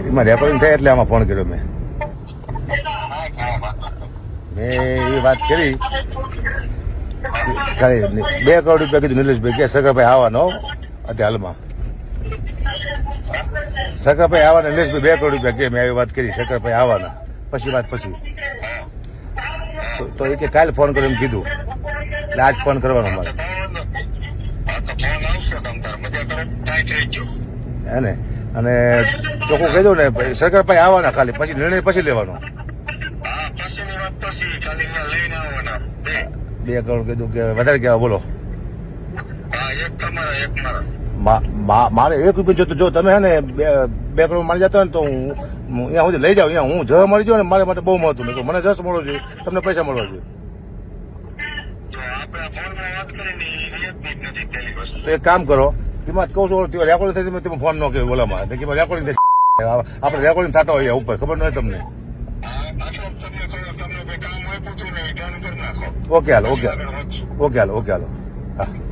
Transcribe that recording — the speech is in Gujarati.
એમાં રેકોર્ડિંગ થાય એટલે આમાં ફોન કર્યો મેં એ વાત કરી ખાલી 2 કરોડ રૂપિયા કીધું નિલેશભાઈ કે સગરભાઈ આવવાનો અત્યારે હાલમાં સગરભાઈ આવવાના નિલેશભાઈ 2 કરોડ રૂપિયા કે મેં આવી વાત કરી સગરભાઈ આવવાના પછી વાત પછી તો એ કે કાલે ફોન કર્યો એમ કીધું એટલે આજ ફોન કરવાનો મારે હે ને અને ચોખ્ખું કહી દઉં ને સગરભાઈ આવવાના ખાલી પછી નિર્ણય પછી લેવાનો 2 કરોડ કીધું કે વધારે કેવા બોલો મારે 1 રૂપિયા જોતું જો તમે હે ને 2 કરોડ મારી જતા હોય ને તો હું અહીંયા સુધી લઈ જાઉં અહીંયા હું જ મળી જાઉં ને મારા માટે બહુ મહત્વ નહીં મને જસ મળવો જોઈએ તમને પૈસા મળવા જોઈએ તો એક કામ કરો તેમાં કહું છું રેકોર્ડિંગ થઈ તમે ફોન ન કર્યો બોલામાં રેકોર્ડિંગ આપણે રેકોર્ડિંગ થતા હોય ઉપર ખબર ન હોય તમને ઓકે હાલો હા